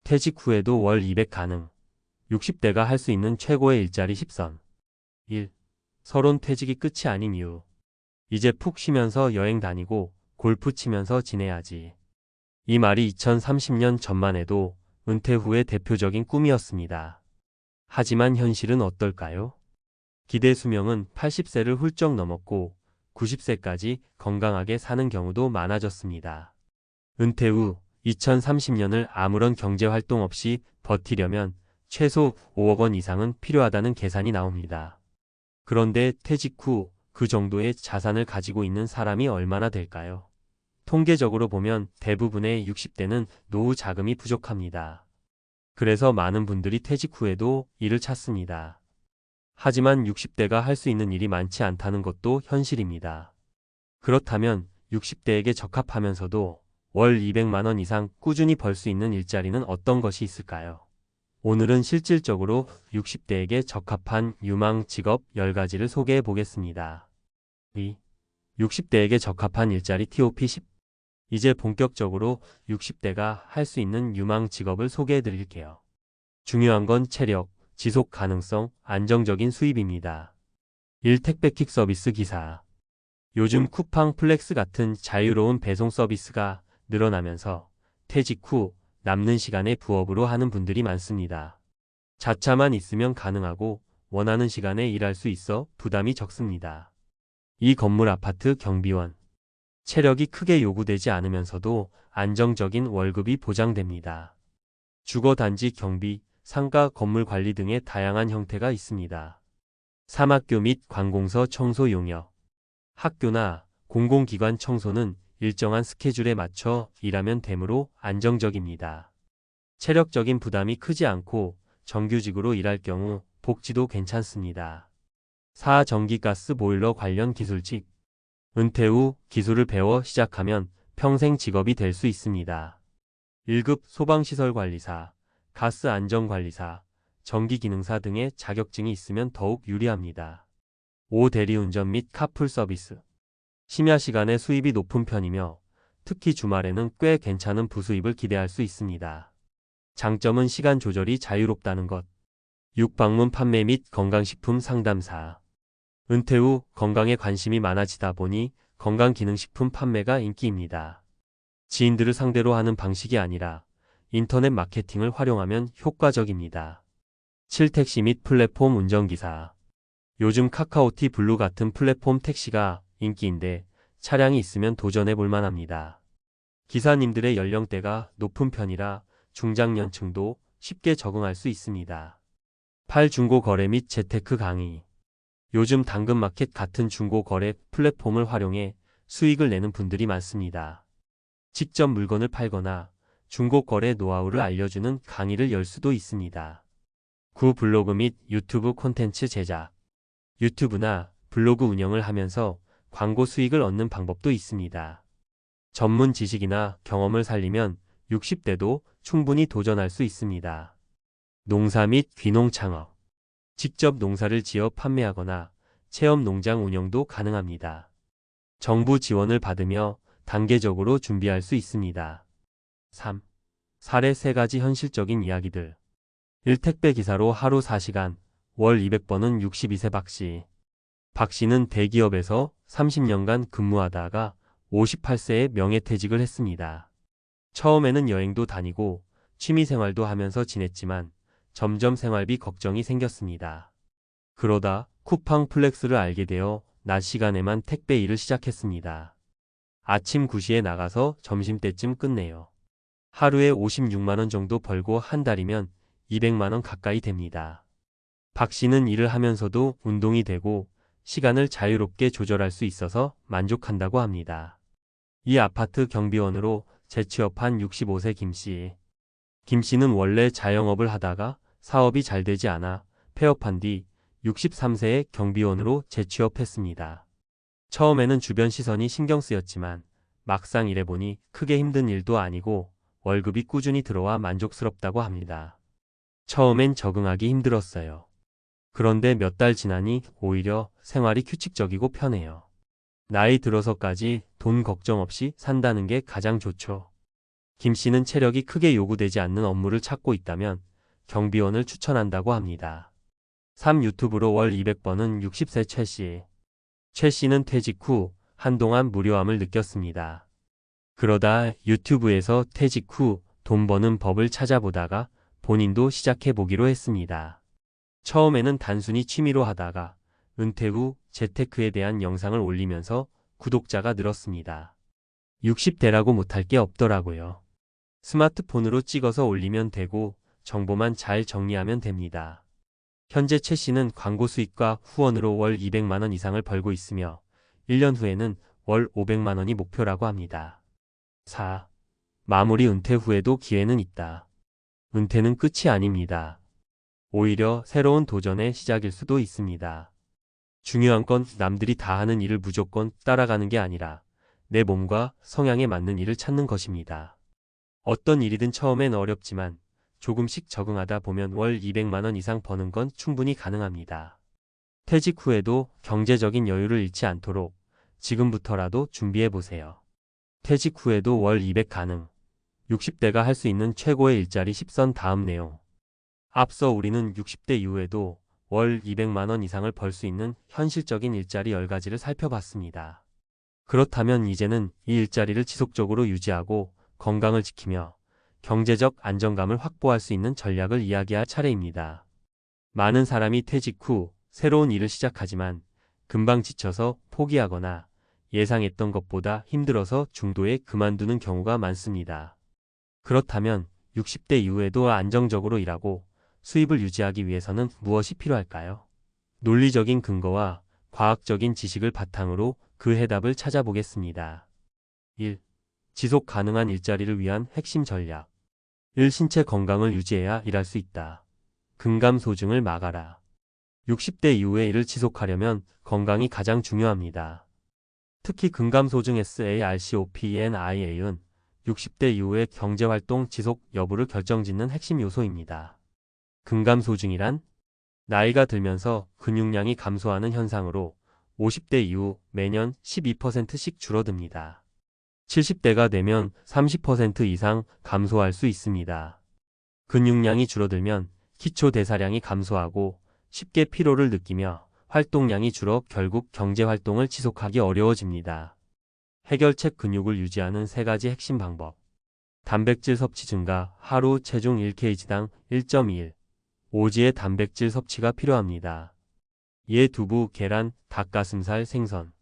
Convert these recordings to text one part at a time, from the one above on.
퇴직 후에도 월 200 가능. 60대가 할 수 있는 최고의 일자리 10선. 1. 서론 퇴직이 끝이 아닌 이유. 이제 푹 쉬면서 여행 다니고 골프 치면서 지내야지. 이 말이 2030년 전만 해도 은퇴 후의 대표적인 꿈이었습니다. 하지만 현실은 어떨까요? 기대 수명은 80세를 훌쩍 넘었고 90세까지 건강하게 사는 경우도 많아졌습니다. 은퇴 후 2030년을 아무런 경제활동 없이 버티려면 최소 5억 원 이상은 필요하다는 계산이 나옵니다. 그런데 퇴직 후 그 정도의 자산을 가지고 있는 사람이 얼마나 될까요? 통계적으로 보면 대부분의 60대는 노후 자금이 부족합니다. 그래서 많은 분들이 퇴직 후에도 일을 찾습니다. 하지만 60대가 할 수 있는 일이 많지 않다는 것도 현실입니다. 그렇다면 60대에게 적합하면서도 월 200만 원 이상 꾸준히 벌 수 있는 일자리는 어떤 것이 있을까요? 오늘은 실질적으로 60대에게 적합한 유망 직업 10가지를 소개해 보겠습니다. 2. 60대에게 적합한 일자리 TOP 10. 이제 본격적으로 60대가 할 수 있는 유망 직업을 소개해 드릴게요. 중요한 건 체력, 지속 가능성, 안정적인 수입입니다. 1. 택배킥 서비스 기사. 요즘 쿠팡 플렉스 같은 자유로운 배송 서비스가 늘어나면서 퇴직 후 남는 시간에 부업으로 하는 분들이 많습니다. 자차만 있으면 가능하고 원하는 시간에 일할 수 있어 부담이 적습니다. 이 건물 아파트 경비원. 체력이 크게 요구되지 않으면서도 안정적인 월급이 보장됩니다. 주거단지 경비, 상가 건물 관리 등의 다양한 형태가 있습니다. 사막교 및 관공서 청소 용역. 학교나 공공기관 청소는 일정한 스케줄에 맞춰 일하면 되므로 안정적입니다. 체력적인 부담이 크지 않고 정규직으로 일할 경우 복지도 괜찮습니다. 4. 전기가스 보일러 관련 기술직. 은퇴 후 기술을 배워 시작하면 평생 직업이 될 수 있습니다. 1급 소방시설관리사, 가스안전관리사, 전기기능사 등의 자격증이 있으면 더욱 유리합니다. 5. 대리운전 및 카풀 서비스. 심야 시간에 수입이 높은 편이며 특히 주말에는 꽤 괜찮은 부수입을 기대할 수 있습니다. 장점은 시간 조절이 자유롭다는 것. 6. 방문 판매 및 건강식품 상담사. 은퇴 후 건강에 관심이 많아지다 보니 건강기능식품 판매가 인기입니다. 지인들을 상대로 하는 방식이 아니라 인터넷 마케팅을 활용하면 효과적입니다. 7. 택시 및 플랫폼 운전기사. 요즘 카카오티 블루 같은 플랫폼 택시가 인기인데 차량이 있으면 도전해 볼 만합니다. 기사님들의 연령대가 높은 편이라 중장년층도 쉽게 적응할 수 있습니다. 8. 중고거래 및 재테크 강의. 요즘 당근마켓 같은 중고거래 플랫폼을 활용해 수익을 내는 분들이 많습니다. 직접 물건을 팔거나 중고거래 노하우를 알려주는 강의를 열 수도 있습니다. 9. 블로그 및 유튜브 콘텐츠 제작. 유튜브나 블로그 운영을 하면서 광고 수익을 얻는 방법도 있습니다. 전문 지식이나 경험을 살리면 60대도 충분히 도전할 수 있습니다. 농사 및 귀농 창업. 직접 농사를 지어 판매하거나 체험 농장 운영도 가능합니다. 정부 지원을 받으며 단계적으로 준비할 수 있습니다. 3. 사례 3가지 현실적인 이야기들. 1. 택배 기사로 하루 4시간, 월 200번은 62세 박씨. 박씨는 대기업에서 30년간 근무하다가 58세에 명예퇴직을 했습니다. 처음에는 여행도 다니고 취미생활도 하면서 지냈지만 점점 생활비 걱정이 생겼습니다. 그러다 쿠팡 플렉스를 알게 되어 낮 시간에만 택배 일을 시작했습니다. 아침 9시에 나가서 점심때쯤 끝내요. 하루에 56만 원 정도 벌고 한 달이면 200만 원 가까이 됩니다. 박 씨는 일을 하면서도 운동이 되고 시간을 자유롭게 조절할 수 있어서 만족한다고 합니다. 이 아파트 경비원으로 재취업한 65세 김 씨. 김 씨는 원래 자영업을 하다가 사업이 잘 되지 않아 폐업한 뒤 63세에 경비원으로 재취업했습니다. 처음에는 주변 시선이 신경 쓰였지만 막상 일해보니 크게 힘든 일도 아니고 월급이 꾸준히 들어와 만족스럽다고 합니다. 처음엔 적응하기 힘들었어요. 그런데 몇 달 지나니 오히려 생활이 규칙적이고 편해요. 나이 들어서까지 돈 걱정 없이 산다는 게 가장 좋죠. 김 씨는 체력이 크게 요구되지 않는 업무를 찾고 있다면 경비원을 추천한다고 합니다. 3. 유튜브로 월 200번은 60세 최 씨. 최 씨는 퇴직 후 한동안 무료함을 느꼈습니다. 그러다 유튜브에서 퇴직 후 돈 버는 법을 찾아보다가 본인도 시작해보기로 했습니다. 처음에는 단순히 취미로 하다가 은퇴 후 재테크에 대한 영상을 올리면서 구독자가 늘었습니다. 60대라고 못할 게 없더라고요. 스마트폰으로 찍어서 올리면 되고 정보만 잘 정리하면 됩니다. 현재 최 씨는 광고 수익과 후원으로 월 200만 원 이상을 벌고 있으며 1년 후에는 월 500만 원이 목표라고 합니다. 4. 마무리 은퇴 후에도 기회는 있다. 은퇴는 끝이 아닙니다. 오히려 새로운 도전의 시작일 수도 있습니다. 중요한 건 남들이 다 하는 일을 무조건 따라가는 게 아니라 내 몸과 성향에 맞는 일을 찾는 것입니다. 어떤 일이든 처음엔 어렵지만 조금씩 적응하다 보면 월 200만 원 이상 버는 건 충분히 가능합니다. 퇴직 후에도 경제적인 여유를 잃지 않도록 지금부터라도 준비해보세요. 퇴직 후에도 월 200 가능. 60대가 할 수 있는 최고의 일자리 10선 다음 내용. 앞서 우리는 60대 이후에도 월 200만 원 이상을 벌 수 있는 현실적인 일자리 10가지를 살펴봤습니다. 그렇다면 이제는 이 일자리를 지속적으로 유지하고 건강을 지키며 경제적 안정감을 확보할 수 있는 전략을 이야기할 차례입니다. 많은 사람이 퇴직 후 새로운 일을 시작하지만 금방 지쳐서 포기하거나 예상했던 것보다 힘들어서 중도에 그만두는 경우가 많습니다. 그렇다면 60대 이후에도 안정적으로 일하고 수입을 유지하기 위해서는 무엇이 필요할까요? 논리적인 근거와 과학적인 지식을 바탕으로 그 해답을 찾아보겠습니다. 1. 지속 가능한 일자리를 위한 핵심 전략. 1. 신체 건강을 유지해야 일할 수 있다. 근감소증을 막아라. 60대 이후에 일을 지속하려면 건강이 가장 중요합니다. 특히 근감소증 SARCOPENIA은 60대 이후의 경제활동 지속 여부를 결정짓는 핵심 요소입니다. 근감소증이란 나이가 들면서 근육량이 감소하는 현상으로 50대 이후 매년 12%씩 줄어듭니다. 70대가 되면 30% 이상 감소할 수 있습니다. 근육량이 줄어들면 기초 대사량이 감소하고 쉽게 피로를 느끼며 활동량이 줄어 결국 경제활동을 지속하기 어려워집니다. 해결책 근육을 유지하는 3가지 핵심 방법. 단백질 섭취 증가. 하루 체중 1kg당 1.21 오지의 단백질 섭취가 필요합니다. 이에 두부, 계란, 닭가슴살, 생선.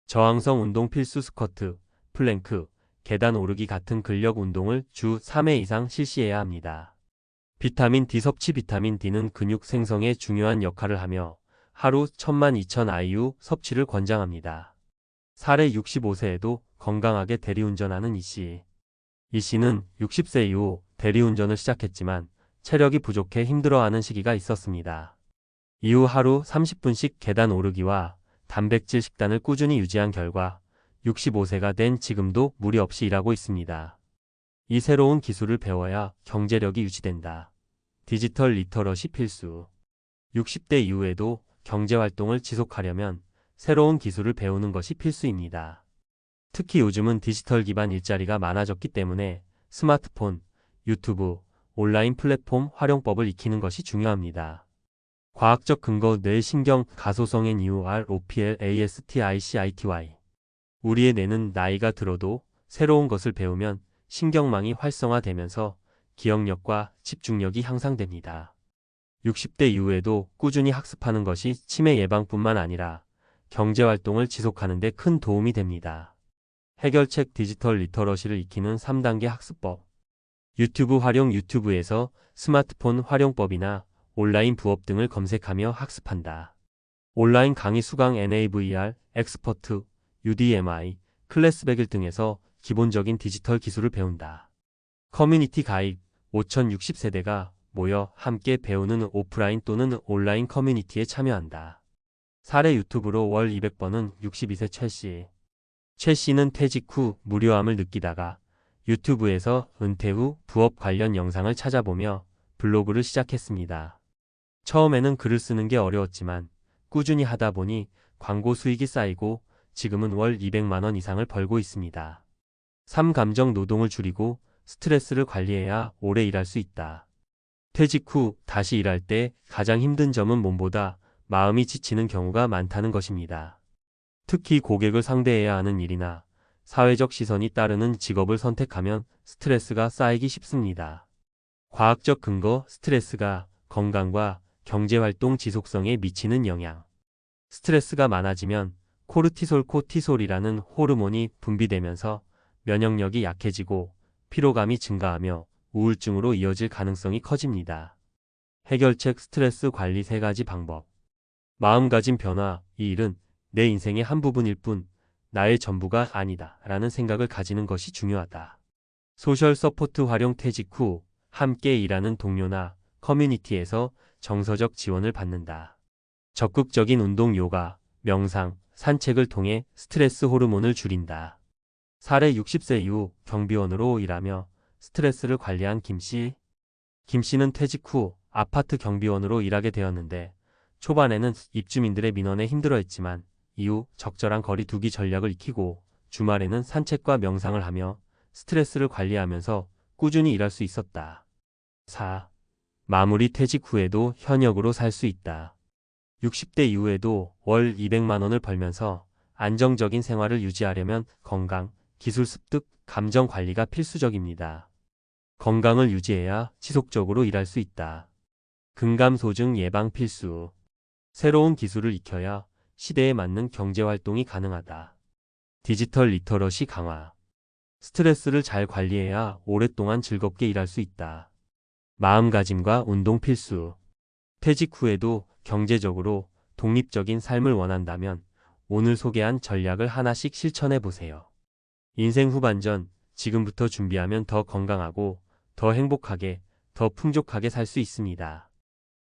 저항성 운동 필수. 스쿼트, 플랭크, 계단 오르기 같은 근력 운동을 주 3회 이상 실시해야 합니다. 비타민 D 섭취. 비타민 D는 근육 생성에 중요한 역할을 하며 하루 12,000 IU 섭취를 권장합니다. 사례 65세에도 건강하게 대리운전하는 이씨. 이씨는 60세 이후 대리운전을 시작했지만 체력이 부족해 힘들어하는 시기가 있었습니다. 이후 하루 30분씩 계단 오르기와 단백질 식단을 꾸준히 유지한 결과 65세가 된 지금도 무리 없이 일하고 있습니다. 이 새로운 기술을 배워야 경제력이 유지된다. 디지털 리터러시 필수. 60대 이후에도 경제활동을 지속하려면 새로운 기술을 배우는 것이 필수입니다. 특히 요즘은 디지털 기반 일자리가 많아졌기 때문에 스마트폰, 유튜브, 온라인 플랫폼 활용법을 익히는 것이 중요합니다. 과학적 근거. 뇌신경 가소성 NEUROPLASTICITY. 우리의 뇌는 나이가 들어도 새로운 것을 배우면 신경망이 활성화되면서 기억력과 집중력이 향상됩니다. 60대 이후에도 꾸준히 학습하는 것이 치매 예방뿐만 아니라 경제활동을 지속하는 데 큰 도움이 됩니다. 해결책. 디지털 리터러시를 익히는 3단계 학습법. 유튜브 활용. 유튜브에서 스마트폰 활용법이나 온라인 부업 등을 검색하며 학습한다. 온라인 강의 수강. NAVR, 엑스퍼트, UDMI, 클래스 100일 등에서 기본적인 디지털 기술을 배운다. 커뮤니티 가입. 5060세대가 모여 함께 배우는 오프라인 또는 온라인 커뮤니티에 참여한다. 사례. 유튜브로 월 200번은 62세 최 씨. 최 씨는 퇴직 후 무료함을 느끼다가 유튜브에서 은퇴 후 부업 관련 영상을 찾아보며 블로그를 시작했습니다. 처음에는 글을 쓰는 게 어려웠지만 꾸준히 하다 보니 광고 수익이 쌓이고 지금은 월 200만 원 이상을 벌고 있습니다. 3. 감정 노동을 줄이고 스트레스를 관리해야 오래 일할 수 있다. 퇴직 후 다시 일할 때 가장 힘든 점은 몸보다 마음이 지치는 경우가 많다는 것입니다. 특히 고객을 상대해야 하는 일이나 사회적 시선이 따르는 직업을 선택하면 스트레스가 쌓이기 쉽습니다. 과학적 근거, 스트레스가 건강과 경제활동 지속성에 미치는 영향. 스트레스가 많아지면 코르티솔이라는 호르몬이 분비되면서 면역력이 약해지고 피로감이 증가하며 우울증으로 이어질 가능성이 커집니다. 해결책 스트레스 관리 3가지 방법. 마음가짐 변화. 이 일은 내 인생의 한 부분일 뿐 나의 전부가 아니다 라는 생각을 가지는 것이 중요하다. 소셜 서포트 활용. 퇴직 후 함께 일하는 동료나 커뮤니티에서 정서적 지원을 받는다. 적극적인 운동, 요가, 명상, 산책을 통해 스트레스 호르몬을 줄인다. 사례. 60세 이후 경비원으로 일하며 스트레스를 관리한 김씨. 김씨는 퇴직 후 아파트 경비원으로 일하게 되었는데 초반에는 입주민들의 민원에 힘들어했지만 이후 적절한 거리 두기 전략을 익히고 주말에는 산책과 명상을 하며 스트레스를 관리하면서 꾸준히 일할 수 있었다. 4. 마무리. 퇴직 후에도 현역으로 살 수 있다. 60대 이후에도 월 200만 원을 벌면서 안정적인 생활을 유지하려면 건강, 기술 습득, 감정 관리가 필수적입니다. 건강을 유지해야 지속적으로 일할 수 있다. 근감소증 예방 필수. 새로운 기술을 익혀야 시대에 맞는 경제활동이 가능하다. 디지털 리터러시 강화. 스트레스를 잘 관리해야 오랫동안 즐겁게 일할 수 있다. 마음가짐과 운동 필수. 퇴직 후에도 경제적으로 독립적인 삶을 원한다면 오늘 소개한 전략을 하나씩 실천해 보세요. 인생 후반전, 지금부터 준비하면 더 건강하고 더 행복하게, 더 풍족하게 살 수 있습니다.